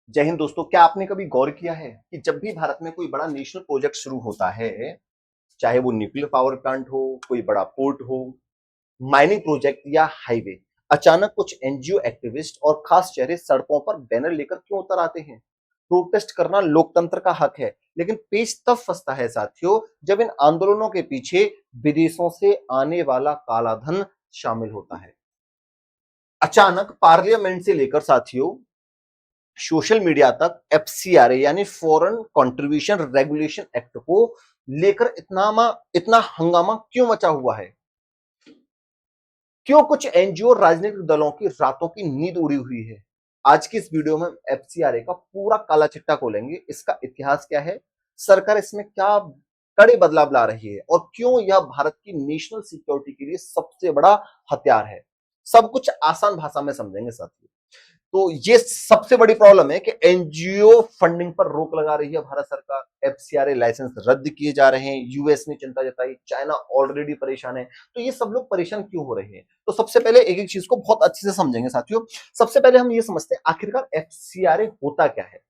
जय हिंद दोस्तों। क्या आपने कभी गौर किया है कि जब भी भारत में कोई बड़ा नेशनल प्रोजेक्ट शुरू होता है, चाहे वो न्यूक्लियर पावर प्लांट हो, कोई बड़ा पोर्ट हो, माइनिंग प्रोजेक्ट या हाईवे, अचानक कुछ एनजीओ एक्टिविस्ट और खास चेहरे सड़कों पर बैनर लेकर क्यों उतर आते हैं? प्रोटेस्ट करना लोकतंत्र का हक है, लेकिन पेच तब फंसता है साथियों, जब इन आंदोलनों के पीछे विदेशों से आने वाला काला धन शामिल होता है। अचानक पार्लियामेंट से लेकर साथियों सोशल मीडिया तक एफसीआरए यानी फॉरेन कंट्रीब्यूशन रेगुलेशन एक्ट को लेकर इतना हंगामा क्यों मचा हुआ है? क्यों कुछ एनजीओ राजनीतिक दलों की रातों की नींद उड़ी हुई है? आज की इस वीडियो में एफसीआरए का पूरा काला चिट्ठा खोलेंगे। इसका इतिहास क्या है, सरकार इसमें क्या कड़े बदलाव ला रही है और क्यों यह भारत की नेशनल सिक्योरिटी के लिए सबसे बड़ा हथियार है। सब कुछ आसान भाषा में समझेंगे साथियों। तो ये सबसे बड़ी प्रॉब्लम है कि एनजीओ फंडिंग पर रोक लगा रही है भारत सरकार, एफसीआरए लाइसेंस रद्द किए जा रहे हैं, यूएस ने चिंता जताई, चाइना ऑलरेडी परेशान है। तो ये सब लोग परेशान क्यों हो रहे हैं? तो सबसे पहले एक एक चीज को बहुत अच्छे से समझेंगे साथियों। सबसे पहले हम ये समझते हैं आखिरकार एफसीआरए होता क्या है।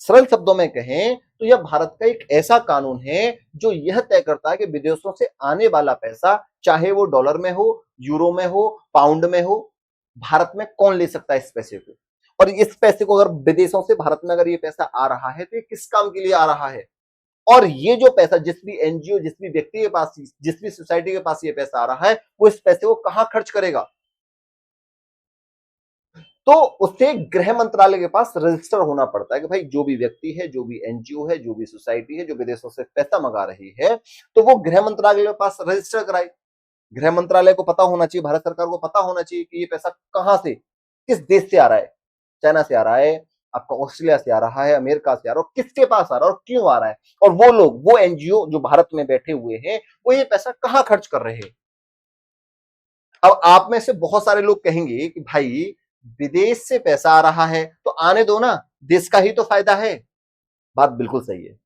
सरल शब्दों में कहें तो यह भारत का एक ऐसा कानून है जो यह तय करता है कि विदेशों से आने वाला पैसा, चाहे वो डॉलर में हो, यूरो में हो, पाउंड में हो, भारत में कौन ले सकता है इस पैसे को। और इस पैसे को अगर विदेशों से भारत में अगर ये पैसा आ रहा है तो ये किस काम के लिए आ रहा है। और ये जो पैसा जिस भी एनजीओ, जिस भी व्यक्ति के पास, जिस भी सोसाइटी के पास ये पैसा आ रहा है, वो इस पैसे को कहां खर्च करेगा? तो उसे गृह मंत्रालय के पास रजिस्टर होना पड़ता है कि भाई जो भी व्यक्ति है, जो भी एनजीओ है, जो भी सोसाइटी है जो विदेशों से पैसा मंगा रही है, तो वो गृह मंत्रालय के पास रजिस्टर कराए। गृह मंत्रालय को पता होना चाहिए, भारत सरकार को पता होना चाहिए कि ये पैसा कहां से, किस देश से आ रहा है। चाइना से आ रहा है, आपका ऑस्ट्रेलिया से आ रहा है, अमेरिका से आ रहा है, और किसके पास आ रहा है और क्यों आ रहा है। और वो लोग, वो एनजीओ जो भारत में बैठे हुए हैं, वो ये पैसा कहां खर्च कर रहे हैं। अब आप में से बहुत सारे लोग कहेंगे कि भाई विदेश से पैसा आ रहा है तो आने दो ना, देश का ही तो फायदा है। बात बिल्कुल सही है।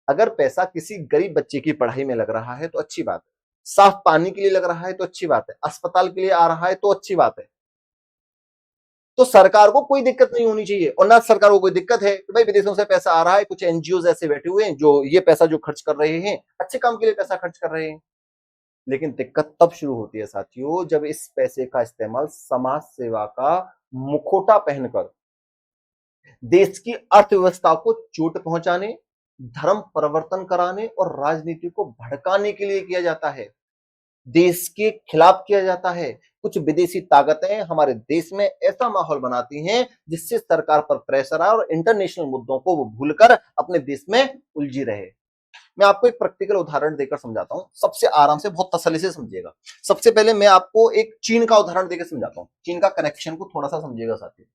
अगर पैसा किसी गरीब बच्चे की पढ़ाई में लग रहा है तो अच्छी बात है, साफ पानी के लिए लग रहा है तो अच्छी बात है, अस्पताल के लिए आ रहा है तो अच्छी बात है। तो सरकार को कोई दिक्कत नहीं होनी चाहिए, और ना सरकार को कोई दिक्कत है कि भाई विदेशों से पैसा आ रहा है, कुछ एनजीओ ऐसे बैठे हुए हैं जो ये पैसा जो खर्च कर रहे हैं, अच्छे काम के लिए पैसा खर्च कर रहे हैं। लेकिन दिक्कत तब शुरू होती है साथियों, जब इस पैसे का इस्तेमाल समाज सेवा का मुखौटा पहनकर देश की अर्थव्यवस्था को चोट पहुंचाने, धर्म परिवर्तन कराने और राजनीति को भड़काने के लिए किया जाता है, देश के खिलाफ किया जाता है। कुछ विदेशी ताकतें हमारे देश में ऐसा माहौल बनाती हैं जिससे सरकार पर प्रेशर आए और इंटरनेशनल मुद्दों को वो भूलकर अपने देश में उलझी रहे। मैं आपको एक प्रैक्टिकल उदाहरण देकर समझाता हूं, सबसे आराम से, बहुत तसल्ली से समझिएगा। सबसे पहले मैं आपको एक चीन का उदाहरण देकर समझाता हूं, चीन का कनेक्शन को थोड़ा सा समझिएगा साथियों।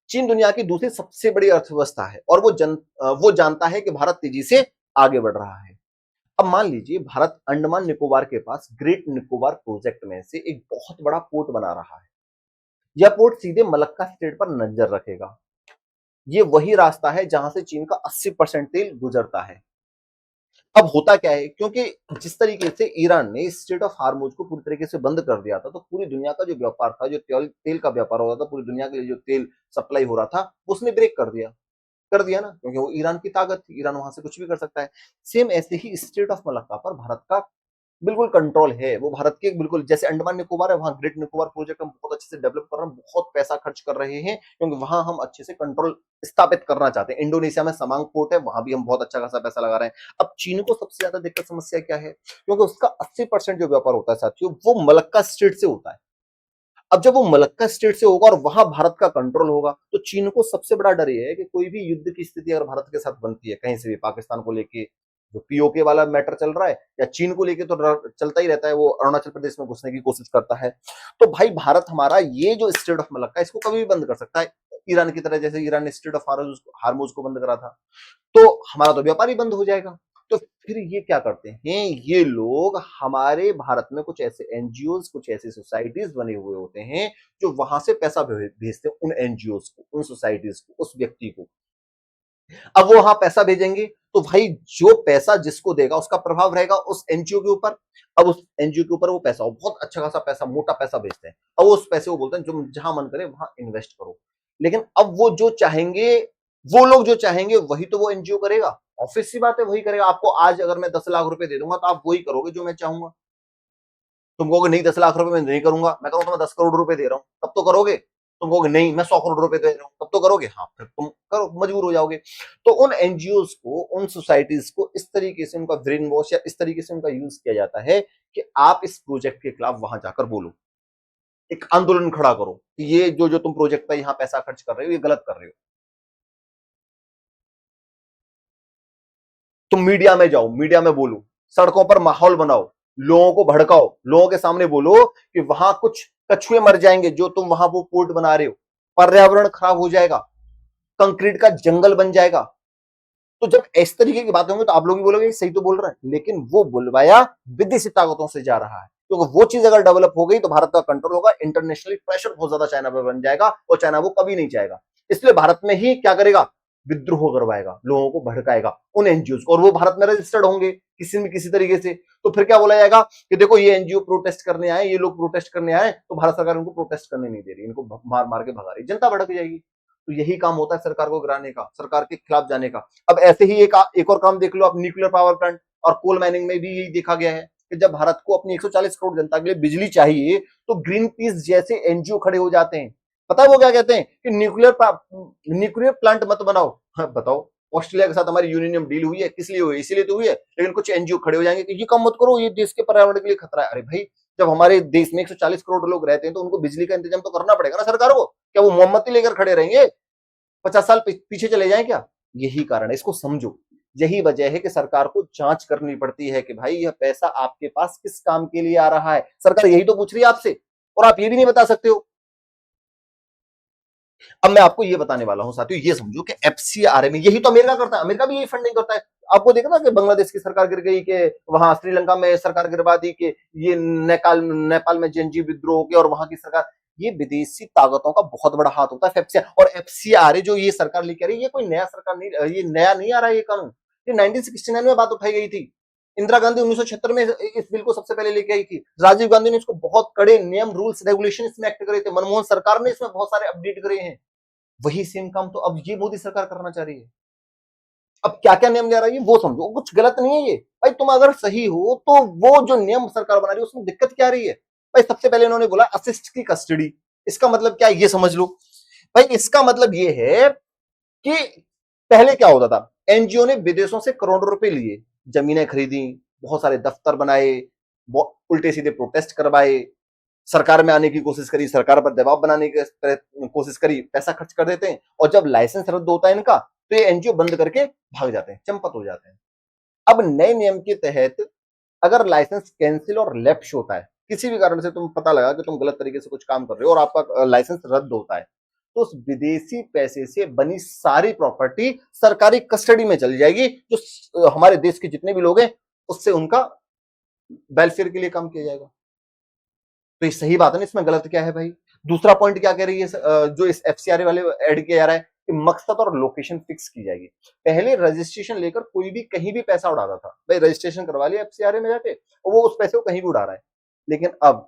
चीन दुनिया की दूसरी सबसे बड़ी अर्थव्यवस्था है और वो जानता है कि भारत तेजी से आगे बढ़ रहा है। अब मान लीजिए भारत अंडमान निकोबार के पास ग्रेट निकोबार प्रोजेक्ट में से एक बहुत बड़ा पोर्ट बना रहा है। यह पोर्ट सीधे मलक्का स्ट्रेट पर नजर रखेगा। ये वही रास्ता है जहां से चीन का 80% तेल गुजरता है। अब होता क्या है, क्योंकि जिस तरीके से ईरान ने स्ट्रेट ऑफ हार्मुज को पूरी तरीके से बंद कर दिया था, तो पूरी दुनिया का जो व्यापार था, जो तेल का व्यापार हो रहा था, पूरी दुनिया के लिए जो तेल सप्लाई हो रहा था, उसने ब्रेक कर दिया ना, क्योंकि वो ईरान की ताकत थी, ईरान वहां से कुछ भी कर सकता है। सेम ऐसे ही स्टेट ऑफ मलक्का पर भारत का बिल्कुल कंट्रोल है। वो भारत के बिल्कुल जैसे अंडमान निकोबार है, वहां ग्रेट निकोबार प्रोजेक्ट हम बहुत अच्छे से डेवलप कर रहे हैं, बहुत पैसा खर्च कर रहे हैं, क्योंकि वहां हम अच्छे से कंट्रोल स्थापित करना चाहते हैं। इंडोनेशिया में समांग पोर्ट है, वहां भी हम बहुत अच्छा खासा पैसा लगा रहे हैं। अब चीन को सबसे ज्यादा दिक्कत समस्या क्या है, क्योंकि उसका 80% जो व्यापार होता है साथियों, वो मलक्का स्ट्रेट से होता है। अब जब वो मलक्का स्टेट से होगा और वहां भारत का कंट्रोल होगा, तो चीन को सबसे बड़ा डर ये है कि कोई भी युद्ध की स्थिति अगर भारत के साथ बनती है, कहीं से भी, पाकिस्तान को लेके जो पीओके वाला मैटर चल रहा है, या चीन को लेके तो चलता ही रहता है, वो अरुणाचल प्रदेश में घुसने की कोशिश करता है, तो भाई भारत हमारा ये जो स्टेट ऑफ मलक्का, इसको कभी भी बंद कर सकता है, ईरान की तरह, जैसे ईरान ने स्टेट ऑफ हार्मुज को बंद करा था। तो हमारा तो व्यापार ही बंद हो जाएगा। तो फिर ये क्या करते हैं, ये लोग हमारे भारत में कुछ ऐसे एनजीओ, कुछ ऐसी सोसाइटीज बने हुए होते हैं जो वहां से पैसा भेजते हैं उन एनजीओ को, उन सोसाइटीज को, उस व्यक्ति को। अब वो वहां पैसा भेजेंगे तो भाई जो पैसा जिसको देगा उसका प्रभाव रहेगा उस एनजीओ के ऊपर। अब उस एनजीओ के ऊपर वो पैसा, वो बहुत अच्छा खासा पैसा, मोटा पैसा भेजते हैं, और उस पैसे को बोलते हैं जो जहां मन करे वहां इन्वेस्ट करो। लेकिन अब वो जो चाहेंगे, वो लोग जो चाहेंगे वही तो वो एनजीओ करेगा। ऑब्वियस सी बात है, वही करेगा। आपको आज अगर मैं 10 लाख रुपए दे दूंगा तो आप वही करोगे जो मैं चाहूंगा। तुम कहोगे नहीं 10 लाख रुपए मैं नहीं करूंगा, मैं कहूंगा मैं 10 करोड़ रुपए दे रहा हूं, तब तो करोगे। तुम कहोगे नहीं मैं 100 करोड़ रुपए दे रहा हूं, तब तो करोगे। हाँ, फिर तुम करो, मजबूर हो जाओगे। तो उन एनजीओ को, उन सोसाइटीज को इस तरीके से उनका ब्रेन वॉश या इस तरीके से उनका यूज किया जाता है कि आप इस प्रोजेक्ट के खिलाफ वहां जाकर बोलो, एक आंदोलन खड़ा करो कि ये जो जो तुम प्रोजेक्ट पे यहां पैसा खर्च कर रहे हो ये गलत कर रहे हो। तुम मीडिया में जाओ, मीडिया में बोलो, सड़कों पर माहौल बनाओ, लोगों को भड़काओ, लोगों के सामने बोलो कि वहां कुछ कछुए मर जाएंगे जो तुम वहां वो पोर्ट बना रहे हो, पर्यावरण खराब हो जाएगा, कंक्रीट का जंगल बन जाएगा। तो जब इस तरीके की बातें होंगी तो आप लोग भी बोलोगे सही तो बोल रहे हैं, लेकिन वो बुलवाया विदेशी ताकतों से जा रहा है। क्योंकि वो चीज अगर डेवलप हो गई तो भारत का कंट्रोल होगा, इंटरनेशनली प्रेशर बहुत ज्यादा चाइना पर बन जाएगा और चाइना वो कभी नहीं चाहेगा। इसलिए भारत में ही क्या करेगा, विद्रोह करवाएगा, लोगों को भड़काएगा, उन एनजीओ को, और वो भारत में रजिस्टर्ड होंगे किसी न किसी तरीके से। तो फिर क्या बोला जाएगा कि देखो ये एनजीओ प्रोटेस्ट करने आए, ये लोग प्रोटेस्ट करने आए, तो भारत सरकार उनको प्रोटेस्ट करने नहीं दे रही, इनको मार मार के भगा रही, जनता भड़क जाएगी। तो यही काम होता है सरकार को गिराने का, सरकार के खिलाफ जाने का। अब ऐसे ही एक और काम देख लो आप, न्यूक्लियर पावर प्लांट और कोल माइनिंग में भी यही देखा गया है कि जब भारत को अपनी 140 करोड़ जनता के लिए बिजली चाहिए तो ग्रीन पीस जैसे एनजीओ खड़े हो जाते हैं। पता है वो क्या कहते हैं कि न्यूक्लियर प्लांट मत बनाओ। हाँ, बताओ, ऑस्ट्रेलिया के साथ हमारी यूरेनियम डील हुई है, किस लिए हुई है? इसीलिए तो हुई है। लेकिन कुछ एनजीओ खड़े हो जाएंगे कि ये काम मत करो, ये देश के पर्यावरण के लिए खतरा है। अरे भाई, जब हमारे देश में 140 करोड़ लोग रहते हैं तो उनको बिजली का इंतजाम तो करना पड़ेगा ना सरकार को। क्या वो मोमबत्ती लेकर खड़े रहेंगे? 50 साल पीछे चले जाएं क्या? यही कारण है, इसको समझो। यही वजह है कि सरकार को जांच करनी पड़ती है कि भाई यह पैसा आपके पास किस काम के लिए आ रहा है। सरकार यही तो पूछ रही है आपसे, और आप ये भी नहीं बता सकते हो। अब मैं आपको ये बताने वाला हूं साथियों, ये समझो कि एफसीआरए में यही तो अमेरिका करता है, अमेरिका भी यही फंडिंग करता है। आपको देखा ना कि बांग्लादेश की सरकार गिर गई, कि वहां श्रीलंका में सरकार गिरवा दी, कि ये नेपाल में जेएनजी विद्रोह हो गया, और वहां की सरकार, ये विदेशी ताकतों का बहुत बड़ा हाथ होता है एफसीआर और एफसीआरए जो ये सरकार लेके आ रही है, ये कोई नया सरकार नहीं, ये नया नहीं आ रहा है ये कानून। ये 1969 में बात उठाई गई थी। इंदिरा गांधी 1976 में इस बिल को सबसे पहले लेके आई थी। राजीव गांधी ने इसको बहुत कड़े नियम, रूल्स, रेगुलेशन इसमें एक्ट करे थे। मनमोहन सरकार ने इसमें बहुत सारे अपडेट करे हैं। वही सेम काम तो अब ये मोदी सरकार करना चाह रही है। अब क्या क्या नियम ले रही है वो समझो, कुछ गलत नहीं है ये। भाई तुम अगर सही हो तो वो जो नियम सरकार बना रही है उसमें दिक्कत क्या रही है? भाई सबसे पहले उन्होंने बोला असिस्ट की कस्टडी। इसका मतलब क्या है ये समझ लो। भाई इसका मतलब ये है कि पहले क्या होता था, एनजीओ ने विदेशों से करोड़ों रुपए लिए, जमीनें खरीदी, बहुत सारे दफ्तर बनाए, उल्टे सीधे प्रोटेस्ट करवाए, सरकार में आने की कोशिश करी, सरकार पर दबाव बनाने की कोशिश करी, पैसा खर्च कर देते हैं, और जब लाइसेंस रद्द होता है इनका तो ये एनजीओ बंद करके भाग जाते हैं, चंपत हो जाते हैं। अब नए नियम के तहत अगर लाइसेंस कैंसिल और लैप्स होता है, किसी भी कारण से तुम पता लगा कि तुम गलत तरीके से कुछ काम कर रहे हो और आपका लाइसेंस रद्द होता है, तो उस विदेशी पैसे से बनी सारी प्रॉपर्टी सरकारी कस्टडी में चली जाएगी। जो हमारे देश के जितने भी लोग हैं उससे उनका वेलफेयर के लिए काम किया जाएगा। तो ये सही बात है ना, इसमें गलत क्या है भाई? दूसरा पॉइंट क्या कह रही है जो इस एफसीआरए वाले ऐड किया जा रहा है कि मकसद और लोकेशन फिक्स की जाएगी। पहले रजिस्ट्रेशन लेकर कोई भी कहीं भी पैसा उड़ाता था, भाई रजिस्ट्रेशन करवा लिया एफसीआरए में जाके, और वो उस पैसे को कहीं भी उड़ा रहा है। लेकिन अब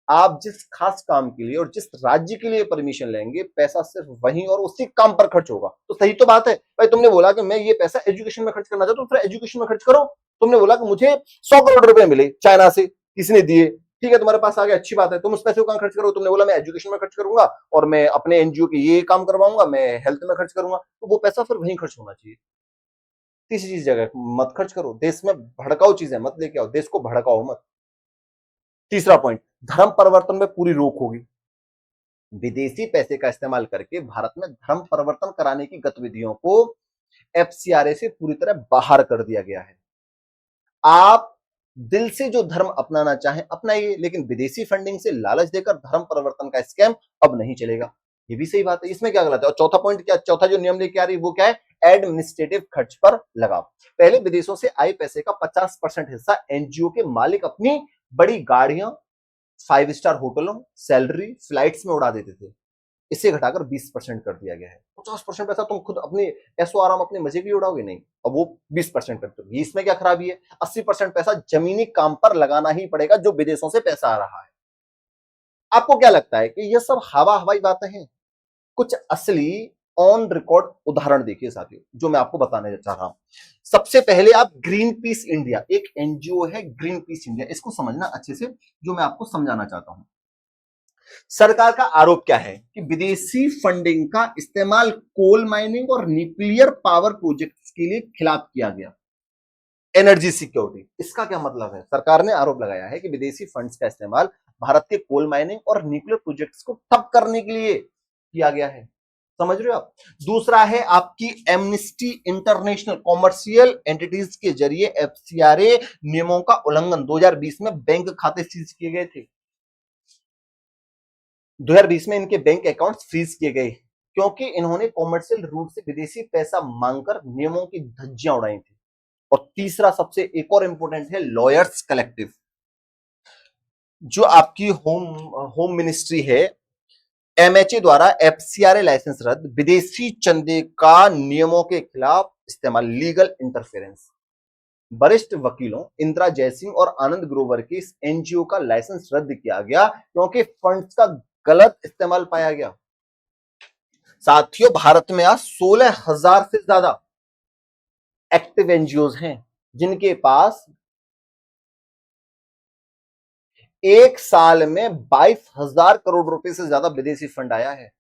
आप जिस खास काम के लिए और जिस राज्य के लिए परमिशन लेंगे, पैसा सिर्फ वहीं और उसी काम पर खर्च होगा। तो सही तो बात है। भाई तुमने बोला कि मैं ये पैसा एजुकेशन में खर्च करना चाहता हूं, फिर एजुकेशन में खर्च करो। तुमने बोला कि मुझे 100 करोड़ रुपए मिले चाइना से, किसी ने दिए, ठीक है, तुम्हारे पास आ गया, अच्छी बात है, तुम उस पैसे को कहां खर्च करो? तुमने बोला मैं एजुकेशन में खर्च करूंगा और मैं अपने एनजीओ के ये काम करवाऊंगा, मैं हेल्थ में खर्च करूंगा, तो वो पैसा फिर वहीं खर्च होना चाहिए। तीसरी जगह मत खर्च करो, देश में भड़काऊ चीजें मत लेके आओ, देश को भड़काओ मत। तीसरा पॉइंट, धर्म परिवर्तन में पूरी रोक होगी। विदेशी पैसे का इस्तेमाल करके भारत में धर्म परिवर्तन कराने की गतिविधियों को एफसीआरए से पूरी तरह बाहर कर दिया गया है। आप दिल से जो धर्म अपनाना चाहें अपनाइए, लेकिन विदेशी फंडिंग से लालच देकर धर्म परिवर्तन का स्कैम अब नहीं चलेगा। ये भी सही बात है, इसमें क्या गलत है? और चौथा पॉइंट क्या, चौथा जो नियम लेके आ रही है वो क्या है? एडमिनिस्ट्रेटिव खर्च पर लगाव। पहले विदेशों से आए पैसे का 50% हिस्सा एनजीओ के मालिक अपनी बड़ी गाड़ियां, 5 स्टार होटलों, सैलरी, फ्लाइट्स में उड़ा देते थे। इसे घटाकर 20% कर दिया गया है। 50% पैसा तुम खुद अपने ऐसो आराम, अपने मजे के लिए उड़ाओगे नहीं, अब वो 20% कर दोगे। इसमें क्या खराबी है? 80% पैसा जमीनी काम पर लगाना ही पड़ेगा जो विदेशों से पैसा आ रहा है। आपको क्या लगता है कि ये सब हवा हवाई बातें हैं? कुछ असली ऑन रिकॉर्ड उदाहरण देखिए साथियों, जो मैं आपको बताने चाह रहा हूं। सबसे पहले आप ग्रीन पीस इंडिया, एक एनजीओ है ग्रीन पीस इंडिया, इसको समझना अच्छे से, जो मैं आपको समझाना चाहता हूं। सरकार का आरोप क्या है कि विदेशी फंडिंग का इस्तेमाल कोल माइनिंग और न्यूक्लियर पावर प्रोजेक्ट्स के लिए खिलाफ किया गया। एनर्जी सिक्योरिटी, इसका क्या मतलब है? सरकार ने आरोप लगाया है कि विदेशी फंड्स का इस्तेमाल भारत के कोल माइनिंग और न्यूक्लियर प्रोजेक्ट्स को ठप करने के लिए किया गया है। समझ रहे हो आप? दूसरा है आपकी एमनेस्टी इंटरनेशनल, कॉमर्शियल एंटिटीज के जरिए एफसीआरए नियमों का उल्लंघन। 2020 में बैंक खाते सीज किए गए थे। 2020 में इनके बैंक अकाउंट्स फ्रीज किए गए क्योंकि इन्होंने कॉमर्शियल रूट से विदेशी पैसा मांगकर नियमों की धज्जियां उड़ाई थी। और तीसरा सबसे एक और इंपॉर्टेंट है लॉयर्स कलेक्टिव, जो आपकी होम मिनिस्ट्री है, एमएचए द्वारा एफसीआरए लाइसेंस रद्द, विदेशी चंदे का नियमों के खिलाफ इस्तेमाल, लीगल इंटरफेरेंस। वरिष्ठ वकीलों इंदिरा जयसिंह और आनंद ग्रोवर के इस एनजीओ का लाइसेंस रद्द किया गया क्योंकि फंड्स का गलत इस्तेमाल पाया गया। साथियों, भारत में आज 16,000 से ज्यादा एक्टिव एनजीओ हैं जिनके पास एक साल में 22,000 करोड़ रुपए से ज्यादा विदेशी फंड आया है।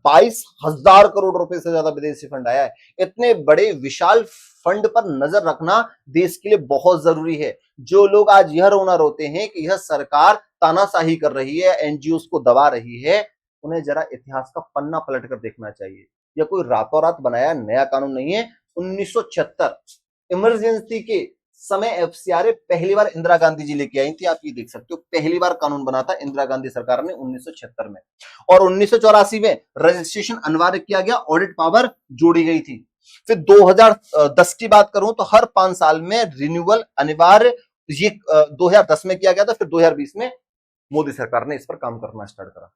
22,000 करोड़ रुपए से ज्यादा विदेशी फंड आया है। इतने बड़े विशाल फंड पर नजर रखना देश के लिए बहुत जरूरी है। जो लोग आज यह रोना रोते हैं कि यह सरकार तानाशाही कर रही है, एनजीओ को दबा रही है, उन्हें जरा इतिहास का पन्ना पलट कर देखना चाहिए। यह कोई रातों रात बनाया नया कानून नहीं है। 1976 इमरजेंसी के समय एफसीआरए पहली बार इंदिरा गांधी जी लेके आई थी। आप ये देख सकते हो, पहली बार कानून बना था इंदिरा गांधी सरकार ने 1976 में। और 1984 में रजिस्ट्रेशन अनिवार्य किया गया, ऑडिट पावर जोड़ी गई थी। फिर 2010 की बात करूं तो हर 5 साल में रिन्यूअल अनिवार्य, ये 2010 में किया गया था। फिर 2020 में मोदी सरकार ने इस पर काम करना स्टार्ट करा।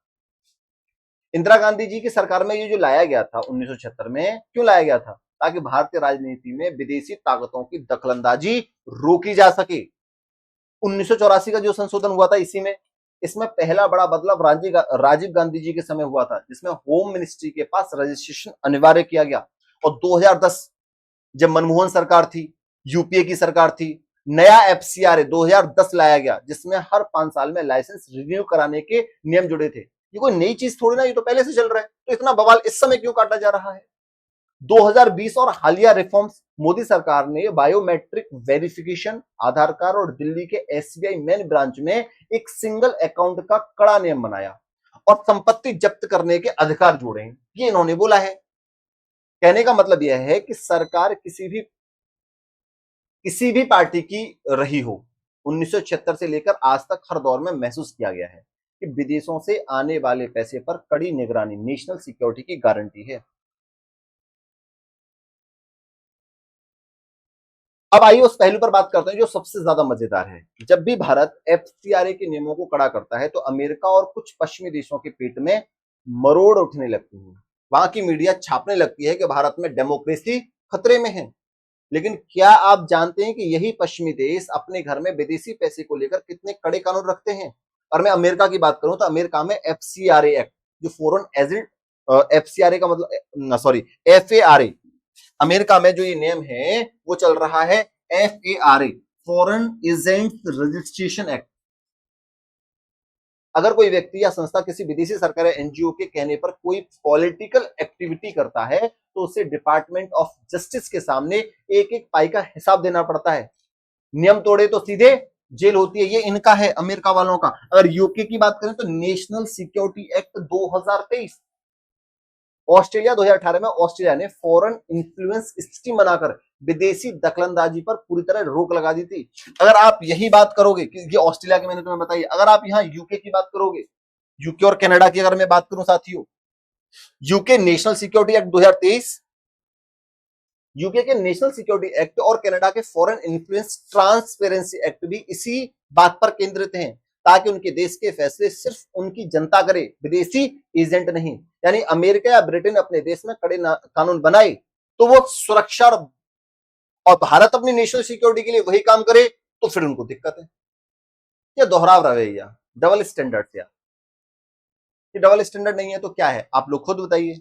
इंदिरा गांधी जी की सरकार में ये जो लाया गया था 1976 में, क्यों लाया गया था? ताकि भारतीय राजनीति में विदेशी ताकतों की दखलंदाजी रोकी जा सके। 1984 का जो संशोधन हुआ था इसी में, इसमें पहला बड़ा बदलाव राजीव गांधी जी के समय हुआ था, जिसमें होम मिनिस्ट्री के पास रजिस्ट्रेशन अनिवार्य किया गया। और 2010 जब मनमोहन सरकार थी, यूपीए की सरकार थी, नया एफसीआरए 2010 लाया गया, जिसमें हर 5 साल में लाइसेंस रिन्यू कराने के नियम जुड़े थे। ये कोई नई चीज थोड़ी ना, ये तो पहले से चल रहा है। तो इतना बवाल इस समय क्यों काटा जा रहा है? 2020 और हालिया रिफॉर्म्स, मोदी सरकार ने बायोमेट्रिक वेरिफिकेशन, आधार कार्ड और दिल्ली के एसबीआई मेन ब्रांच में एक सिंगल अकाउंट का कड़ा नियम बनाया और संपत्ति जब्त करने के अधिकार जोड़े हैं। ये इन्होंने बोला है। कहने का मतलब यह है कि सरकार किसी भी पार्टी की रही हो, 1976 से लेकर आज तक हर दौर में महसूस किया गया है कि विदेशों से आने वाले पैसे पर कड़ी निगरानी नेशनल सिक्योरिटी की गारंटी है। अब आइए उस पहलू पर बात करते हैं जो सबसे ज्यादा मजेदार है। जब भी भारत एफसीआरए के नियमों को कड़ा करता है तो अमेरिका और कुछ पश्चिमी देशों के पेट में मरोड़ उठने लगती है। वहां की मीडिया छापने लगती है कि भारत में डेमोक्रेसी खतरे में है। लेकिन क्या आप जानते हैं कि यही पश्चिमी देश अपने घर में विदेशी पैसे को लेकर कितने कड़े कानून रखते हैं? और मैं अमेरिका की बात करूं तो अमेरिका में एफसीआरए एक्ट, जो फॉरेन एजेंट, एफसीआरए का मतलब सॉरी एफएआरए, अमेरिका में जो ये नियम है वो चल रहा है एफएआरए, फॉरेन एजेंट रजिस्ट्रेशन एक्ट। अगर कोई व्यक्ति या संस्था किसी विदेशी सरकार या एनजीओ के कहने पर कोई पॉलिटिकल एक्टिविटी करता है तो उसे डिपार्टमेंट ऑफ जस्टिस के सामने एक एक पाई का हिसाब देना पड़ता है। नियम तोड़े तो सीधे जेल होती है। ये इनका है, अमेरिका वालों का। अगर यूके की बात करें तो नेशनल सिक्योरिटी एक्ट 2023। ऑस्ट्रेलिया 2018 में ऑस्ट्रेलिया ने फॉरेन इन्फ्लुएंस स्कीम बनाकर विदेशी दखलंदाजी पर पूरी तरह रोक लगा दी थी। अगर आप यही बात करोगे कि ये ऑस्ट्रेलिया की मैंने तुम्हें बताई, अगर आप यहाँ यूके की बात करोगे, यूके और कनाडा की अगर मैं बात करूं साथियों, UK national security act 2023, UK के नेशनल सिक्योरिटी एक्ट और कनाडा के फॉरेन इन्फ्लुएंस ट्रांसपेरेंसी एक्ट भी इसी बात पर केंद्रित हैं, ताकि उनके देश के फैसले सिर्फ उनकी जनता करे, विदेशी एजेंट नहीं। यानी अमेरिका या ब्रिटेन अपने देश में कड़े कानून बनाए तो वो सुरक्षा, और भारत अपनी नेशनल सिक्योरिटी के लिए वही काम करे तो फिर उनको दिक्कत है। ये दोहराव रवैया, डबल स्टैंडर्ड या ये डबल स्टैंडर्ड नहीं है तो क्या है, आप लोग खुद बताइए।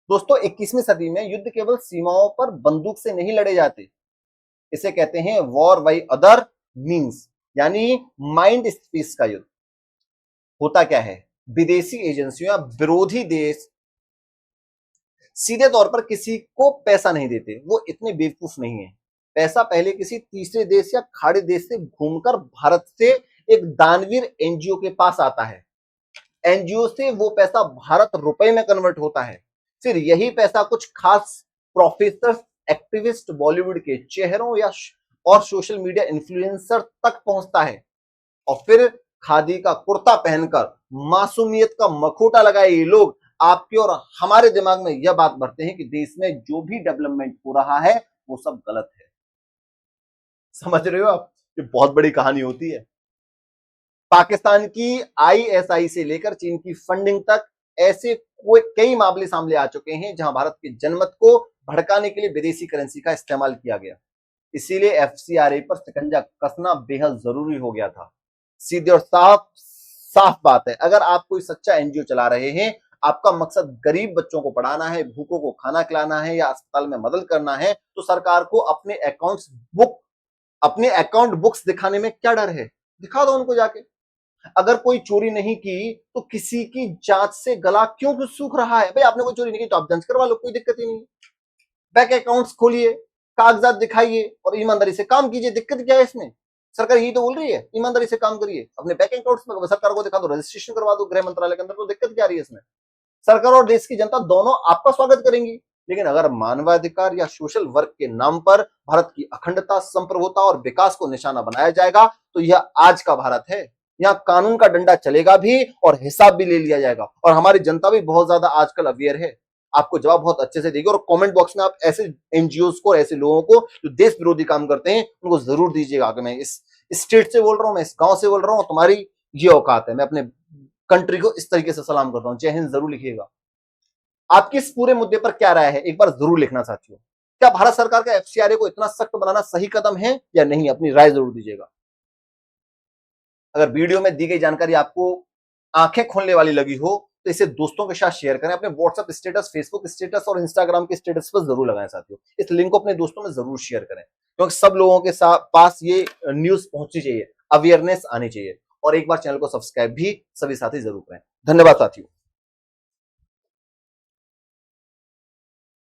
दोस्तों 21वीं सदी में युद्ध केवल सीमाओं पर बंदूक से नहीं लड़े जाते, इसे कहते हैं वॉर बाई अदर मीन्स, यानी माइंड स्पेस का युद्ध। होता क्या है, विदेशी एजेंसियों या विरोधी देश सीधे तौर पर किसी को पैसा नहीं देते, वो इतने बेवकूफ नहीं है। पैसा पहले किसी तीसरे देश या खाड़ी देश से घूमकर भारत से एक दानवीर एनजीओ के पास आता है। एनजीओ से वो पैसा भारत रुपए में कन्वर्ट होता है। फिर यही पैसा कुछ खास प्रोफेसर, एक्टिविस्ट, बॉलीवुड के चेहरों या और सोशल मीडिया इन्फ्लुएंसर तक पहुंचता है। और फिर खादी का कुर्ता पहनकर मासूमियत का मखोटा लगाए ये लोग आपके और हमारे दिमाग में यह बात भरते हैं कि देश में जो भी डेवलपमेंट हो रहा है वो सब गलत है। समझ रहे हो आप, ये बहुत बड़ी कहानी होती है। पाकिस्तान की आईएसआई से लेकर चीन की फंडिंग तक ऐसे कई मामले सामने आ चुके हैं जहां भारत के जनमत को भड़काने के लिए विदेशी करेंसी का इस्तेमाल किया गया। इसीलिए एफसीआरए पर शिकंजा कसना बेहद जरूरी हो गया था। सीधे और साफ बात है, अगर आप कोई सच्चा एनजीओ चला रहे हैं, आपका मकसद गरीब बच्चों को पढ़ाना है, भूखों को खाना खिलाना है या अस्पताल में मदद करना है, तो सरकार को अपने अकाउंट बुक्स दिखाने में क्या डर है, दिखा दो उनको जाके। अगर कोई चोरी नहीं की तो किसी की जांच से गला क्यों सूख रहा है? भाई आपने कोई चोरी नहीं की तो आप जांच करवा लो, कोई दिक्कत ही नहीं। बैंक अकाउंट्स खोलिए, कागजात दिखाइए और ईमानदारी से काम कीजिए, दिक्कत क्या है इसमें? सरकार यही तो बोल रही है, ईमानदारी से काम करिए, अपने बैंक अकाउंट्स में सरकार को दिखा दो, रजिस्ट्रेशन करवा दो गृह मंत्रालय के अंदर, तो दिक्कत क्या आ रही है इसमें? सरकार और देश की जनता दोनों आपका स्वागत करेंगी। लेकिन अगर मानवाधिकार या सोशल वर्क के नाम पर भारत की अखंडता, संप्रभुता और विकास को निशाना बनाया जाएगा तो यह आज का भारत है। यहाँ कानून का डंडा चलेगा भी और हिसाब भी ले लिया जाएगा। और हमारी जनता भी बहुत ज्यादा आजकल अवेयर है, आपको जवाब बहुत अच्छे से देगी। और कमेंट बॉक्स में आप ऐसे एनजीओ को, ऐसे लोगों को जो देश विरोधी काम करते हैं, उनको जरूर दीजिएगा कि मैं इस स्टेट से बोल रहा हूं, मैं इस गांव से बोल रहा हूं, तुम्हारी ये औकात है। मैं अपने कंट्री को इस तरीके से सलाम करता हूं। जय हिंद जरूर लिखिएगा। आपकी इस पूरे मुद्दे पर क्या राय है, एक बार जरूर लिखना साथियों। क्या भारत सरकार का एफसीआरए को इतना सख्त बनाना सही कदम है या नहीं? अपनी राय जरूर दीजिएगा। अगर वीडियो में दी गई जानकारी आपको आंखें खोलने वाली लगी हो तो इसे दोस्तों के साथ शेयर करें। अपने व्हाट्सएप स्टेटस, फेसबुक स्टेटस और इंस्टाग्राम के स्टेटस पर जरूर लगाएं साथियों। इस लिंक को अपने दोस्तों में जरूर शेयर करें, क्योंकि सब लोगों के पास ये न्यूज पहुंचनी चाहिए, अवेयरनेस आनी चाहिए। और एक बार चैनल को सब्सक्राइब भी सभी साथी जरूर करें। धन्यवाद साथियों।